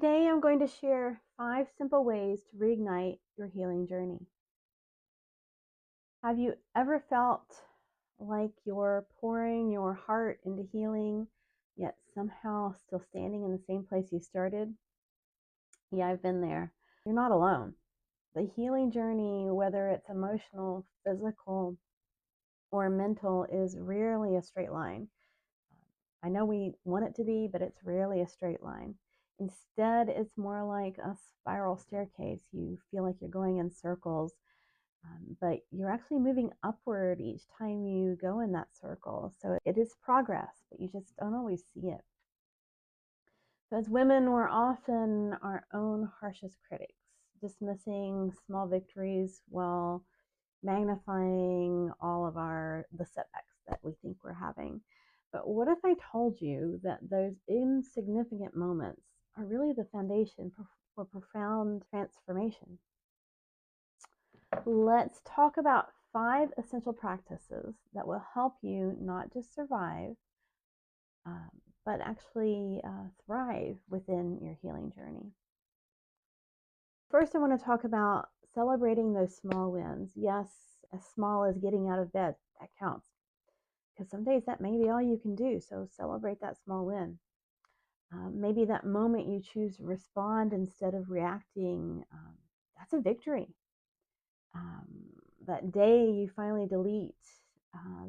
Today, I'm going to share 5 simple ways to reignite your healing journey. Have you ever felt like you're pouring your heart into healing, yet somehow still standing in the same place you started? Yeah, I've been there. You're not alone. The healing journey, whether it's emotional, physical, or mental, is rarely a straight line. I know we want it to be, but it's rarely a straight line. Instead, it's more like a spiral staircase. You feel like you're going in circles, but you're actually moving upward each time you go in that circle. So it is progress, but you just don't always see it. So as women, we're often our own harshest critics, dismissing small victories while magnifying all of the setbacks that we think we're having. But what if I told you that those insignificant moments are really the foundation for profound transformation? Let's talk about 5 essential practices that will help you not just survive, but actually thrive within your healing journey. First, I want to talk about celebrating those small wins. Yes, as small as getting out of bed, that counts. Because some days that may be all you can do. So celebrate that small win. Maybe that moment you choose to respond instead of reacting, that's a victory. That day you finally delete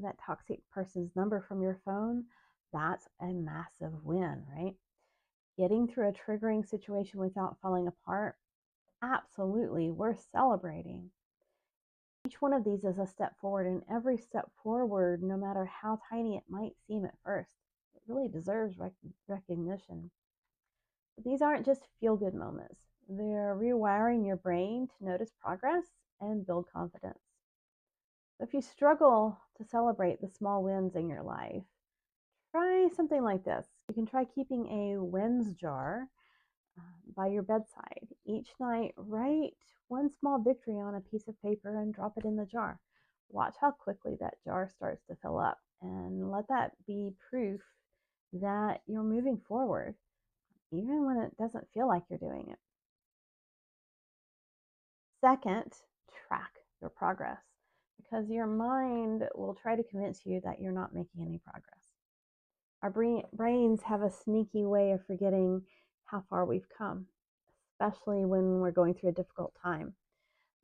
that toxic person's number from your phone, that's a massive win, right? Getting through a triggering situation without falling apart, absolutely worth celebrating. Each one of these is a step forward, and every step forward, no matter how tiny it might seem at first, it really deserves recognition. But these aren't just feel-good moments. They're rewiring your brain to notice progress and build confidence. If you struggle to celebrate the small wins in your life, try something like this. You can try keeping a wins jar by your bedside. Each night, write one small victory on a piece of paper and drop it in the jar. Watch how quickly that jar starts to fill up, and let that be proof that you're moving forward, even when it doesn't feel like you're doing it. Second, track your progress, because your mind will try to convince you that you're not making any progress. Our brains have a sneaky way of forgetting how far we've come, especially when we're going through a difficult time.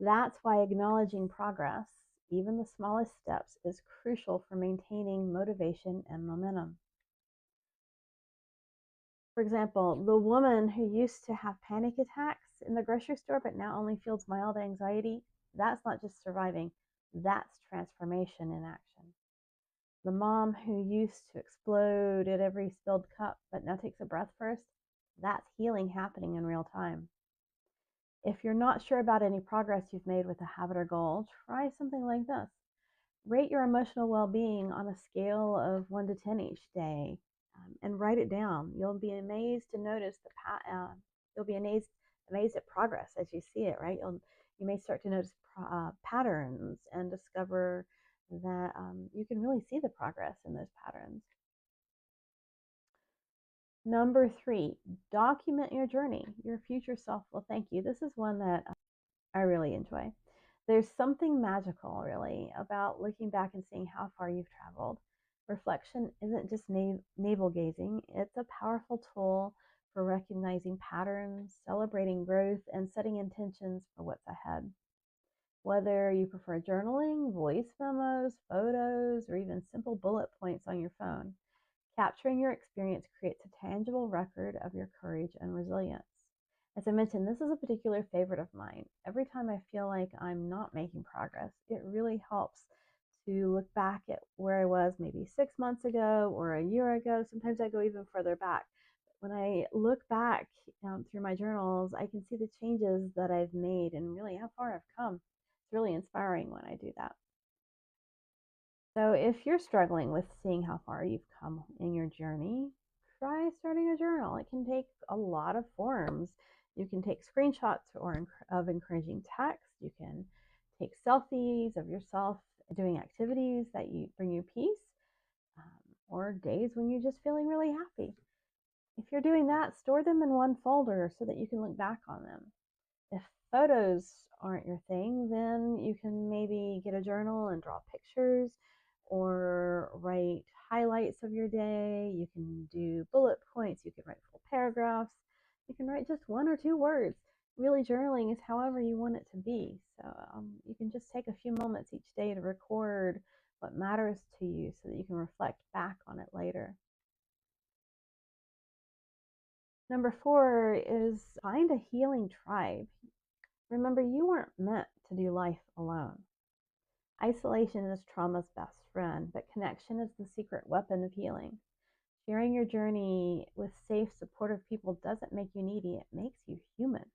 That's why acknowledging progress, even the smallest steps, is crucial for maintaining motivation and momentum. For example, the woman who used to have panic attacks in the grocery store but now only feels mild anxiety, that's not just surviving, that's transformation in action. The mom who used to explode at every spilled cup but now takes a breath first, that's healing happening in real time. If you're not sure about any progress you've made with a habit or goal, try something like this. Rate your emotional well-being on a scale of 1 to 10 each day, and write it down. You'll be amazed to notice you'll be amazed at progress as you see it, right? You may start to notice patterns and discover that you can really see the progress in those patterns. Number 3, document your journey. Your future self will thank you. This is one that I really enjoy. There's something magical, really, about looking back and seeing how far you've traveled. Reflection isn't just navel gazing, it's a powerful tool for recognizing patterns, celebrating growth, and setting intentions for what's ahead. Whether you prefer journaling, voice memos, photos, or even simple bullet points on your phone, capturing your experience creates a tangible record of your courage and resilience. As I mentioned, this is a particular favorite of mine. Every time I feel like I'm not making progress, it really helps to look back at where I was maybe 6 months ago or a year ago. Sometimes I go even further back. When I look back through my journals, I can see the changes that I've made and really how far I've come. It's really inspiring when I do that. So if you're struggling with seeing how far you've come in your journey, try starting a journal. It can take a lot of forms. You can take screenshots of encouraging text. You can take selfies of yourself doing activities that bring you peace, or days when you're just feeling really happy. If you're doing that, store them in one folder so that you can look back on them. If photos aren't your thing, then you can maybe get a journal and draw pictures or write highlights of your day. You can do bullet points. You can write full paragraphs. You can write just 1 or 2 words. Really, journaling is however you want it to be. So you can just take a few moments each day to record what matters to you so that you can reflect back on it later. Number 4 is find a healing tribe. Remember, you weren't meant to do life alone. Isolation is trauma's best friend, but connection is the secret weapon of healing. Sharing your journey with safe, supportive people doesn't make you needy, it makes you human.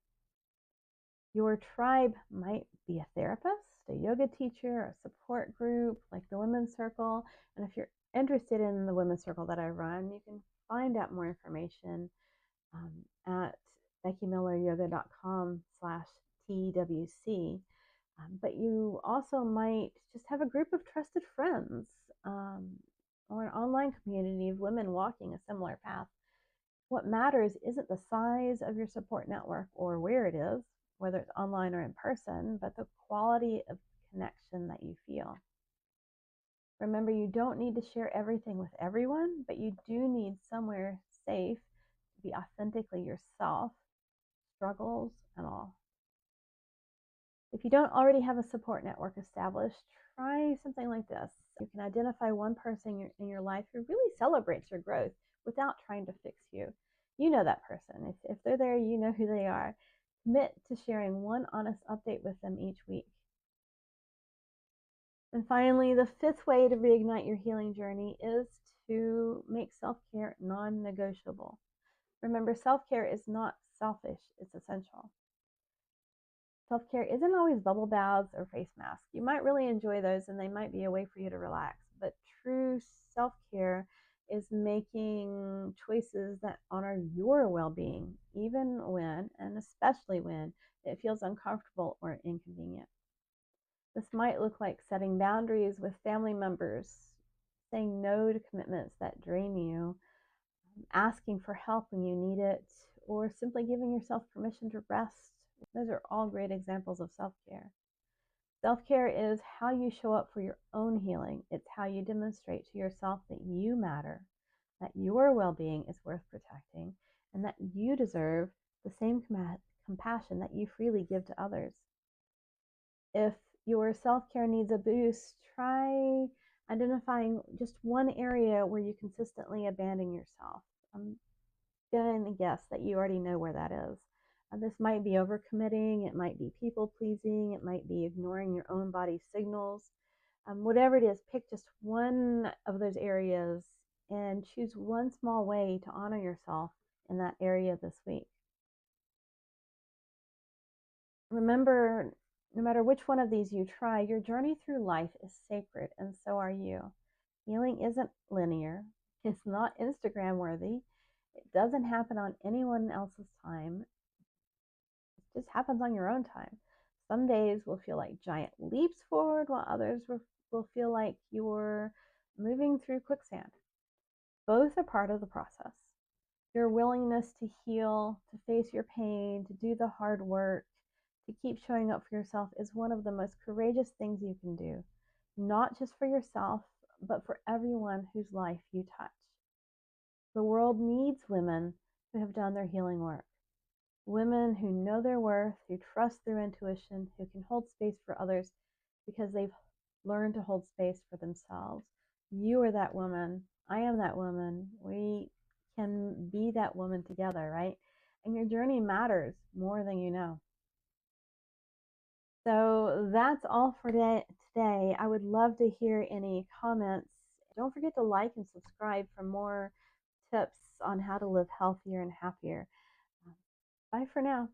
Your tribe might be a therapist, a yoga teacher, a support group like the Women's Circle. And if you're interested in the Women's Circle that I run, you can find out more information at beckymilleryoga.com/TWC. But you also might just have a group of trusted friends um, or an online community of women walking a similar path. What matters isn't the size of your support network or where it is, whether it's online or in person, but the quality of connection that you feel. Remember, you don't need to share everything with everyone, but you do need somewhere safe to be authentically yourself, struggles and all. If you don't already have a support network established, try something like this. You can identify one person in your life who really celebrates your growth without trying to fix you. You know that person. If they're there, you know who they are. Commit to sharing one honest update with them each week. And finally, the 5th way to reignite your healing journey is to make self-care non-negotiable. Remember, self-care is not selfish, it's essential. Self-care isn't always bubble baths or face masks. You might really enjoy those and they might be a way for you to relax, but true self-care is making choices that honor your well-being, even when, and especially when, it feels uncomfortable or inconvenient. This might look like setting boundaries with family members, saying no to commitments that drain you, asking for help when you need it, or simply giving yourself permission to rest. Those are all great examples of self-care. Self-care is how you show up for your own healing. It's how you demonstrate to yourself that you matter, that your well-being is worth protecting, and that you deserve the same compassion that you freely give to others. If your self-care needs a boost, try identifying just one area where you consistently abandon yourself. I'm going to guess that you already know where that is. This might be overcommitting, it might be people pleasing, it might be ignoring your own body's signals. Whatever it is, pick just one of those areas and choose one small way to honor yourself in that area this week. Remember, no matter which one of these you try, your journey through life is sacred, and so are you. Healing isn't linear, it's not Instagram worthy, it doesn't happen on anyone else's time. It just happens on your own time. Some days will feel like giant leaps forward, while others will feel like you're moving through quicksand. Both are part of the process. Your willingness to heal, to face your pain, to do the hard work, to keep showing up for yourself is one of the most courageous things you can do, not just for yourself, but for everyone whose life you touch. The world needs women who have done their healing work. Women who know their worth, who trust their intuition, who can hold space for others because they've learned to hold space for themselves. You are that woman. I am that woman. We can be that woman together, right? And your journey matters more than you know. So that's all for today. I would love to hear any comments. Don't forget to like and subscribe for more tips on how to live healthier and happier. Bye for now.